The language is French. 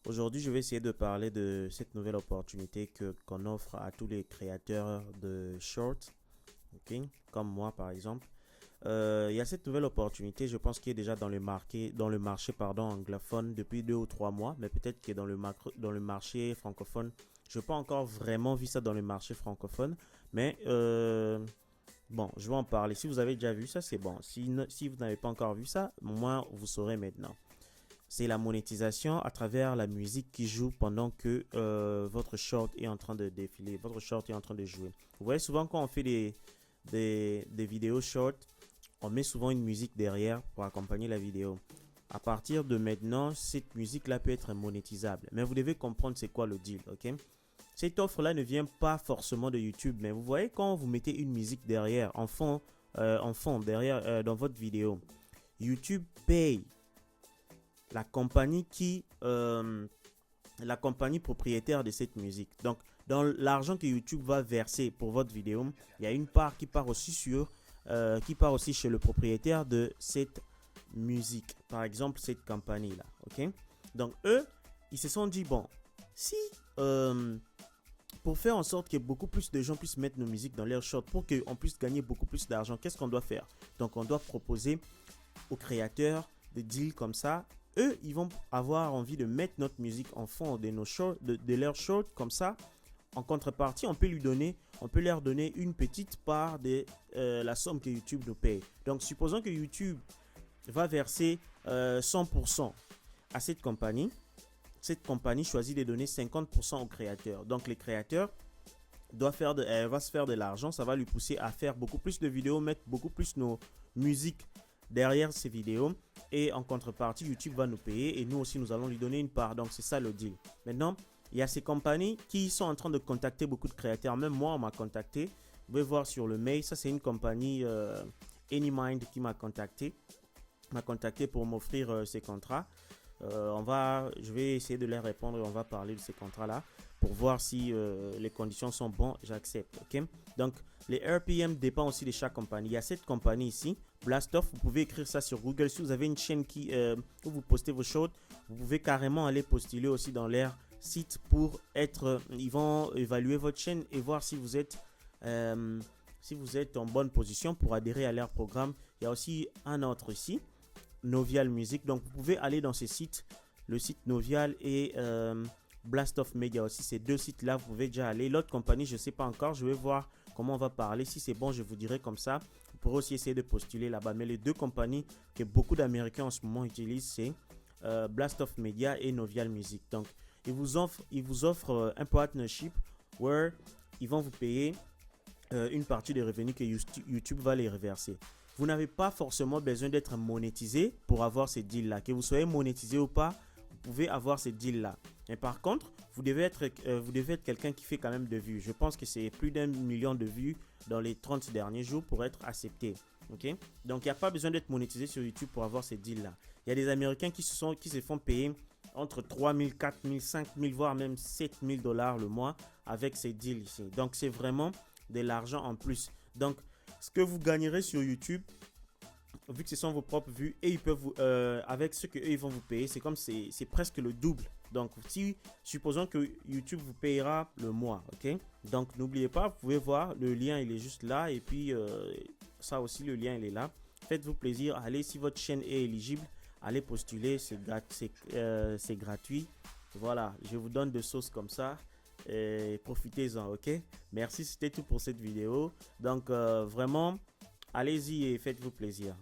Aujourd'hui, je vais essayer de parler de cette nouvelle opportunité qu'on offre à tous les créateurs de shorts, ok, comme moi par exemple. Il y a cette nouvelle opportunité, je pense, qui est déjà dans le marché pardon, anglophone depuis 2 ou 3 mois, mais peut-être que dans le marché francophone, je n'ai pas encore vraiment vu ça dans le marché francophone, mais bon, je vais en parler. Si vous avez déjà vu ça, c'est bon. Si vous n'avez pas encore vu ça, moi, vous saurez maintenant. C'est la monétisation à travers la musique qui joue pendant que votre short est en train de défiler, votre short est en train de jouer. Vous voyez souvent quand on fait des vidéos short, on met souvent une musique derrière pour accompagner la vidéo. À partir de maintenant, cette musique-là peut être monétisable. Mais vous devez comprendre c'est quoi le deal, ok? Cette offre-là ne vient pas forcément de YouTube, mais vous voyez quand vous mettez une musique derrière, en fond derrière dans votre vidéo, YouTube paye la compagnie la compagnie propriétaire de cette musique. Donc, dans l'argent que YouTube va verser pour votre vidéo, il y a une part qui part aussi chez le propriétaire de cette musique. Par exemple, cette compagnie-là. Ok? Donc, eux, ils se sont dit, bon, si pour faire en sorte que beaucoup plus de gens puissent mettre nos musiques dans leurs shorts, pour qu'on puisse gagner beaucoup plus d'argent, qu'est-ce qu'on doit faire? Donc, on doit proposer aux créateurs de deals comme ça. Eux, ils vont avoir envie de mettre notre musique en fond de nos shorts, de leurs shorts comme ça. En contrepartie, on peut leur donner une petite part de la somme que YouTube nous paye. Donc, supposons que YouTube va verser 100% à cette compagnie. Cette compagnie choisit de donner 50% aux créateurs. Donc, les créateurs va se faire de l'argent. Ça va lui pousser à faire beaucoup plus de vidéos, mettre beaucoup plus nos musiques derrière ces vidéos, et en contrepartie YouTube va nous payer et nous aussi nous allons lui donner une part. Donc c'est ça le deal. Maintenant il y a ces compagnies qui sont en train de contacter beaucoup de créateurs. Même moi on m'a contacté, vous pouvez voir sur le mail. Ça c'est une compagnie AnyMind qui m'a contacté pour m'offrir ces contrats. Je vais essayer de les répondre et on va parler de ces contrats là pour voir si les conditions sont bonnes. J'accepte, ok? Donc les RPM dépendent aussi de chaque compagnie. Il y a cette compagnie ici, Blastoff. Vous pouvez écrire ça sur Google. Si vous avez une chaîne où vous postez vos shorts, vous pouvez carrément aller postuler aussi dans leur site pour être. Ils vont évaluer votre chaîne et voir si vous êtes en bonne position pour adhérer à leur programme. Il y a aussi un autre ici, Novial Music. Donc vous pouvez aller dans ces sites, le site Novial et Blast of Media aussi. Ces deux sites là vous pouvez déjà aller. L'autre compagnie je ne sais pas encore, je vais voir comment on va parler. Si c'est bon je vous dirai comme ça. Vous pourrez aussi essayer de postuler là-bas. Mais les deux compagnies que beaucoup d'Américains en ce moment utilisent, c'est Blast of Media et Novial Music. Donc ils vous offrent un partnership où ils vont vous payer une partie des revenus que YouTube va les reverser. Vous n'avez pas forcément besoin d'être monétisé pour avoir ces deals-là. Que vous soyez monétisé ou pas, vous pouvez avoir ces deals-là. Mais par contre, vous devez être quelqu'un qui fait quand même de vues. Je pense que c'est plus d'1 million de vues dans les 30 derniers jours pour être accepté. Okay? Donc, il n'y a pas besoin d'être monétisé sur YouTube pour avoir ces deals-là. Il y a des Américains qui se font payer entre 3 000, 4 000, 5 000, voire même 7 000 dollars le mois avec ces deals ici. Donc, c'est vraiment de l'argent en plus. Donc, ce que vous gagnerez sur YouTube, vu que ce sont vos propres vues, et ils peuvent avec ce qu'eux ils vont vous payer, c'est presque le double. Donc si supposons que YouTube vous payera le mois, ok, donc n'oubliez pas, vous pouvez voir le lien, il est juste là, et puis ça aussi le lien il est là. Faites-vous plaisir, allez, si votre chaîne est éligible, allez postuler, c'est gratuit. Voilà, je vous donne des sauces comme ça. Et profitez-en, ok? Merci, c'était tout pour cette vidéo. Donc vraiment, allez-y et faites-vous plaisir.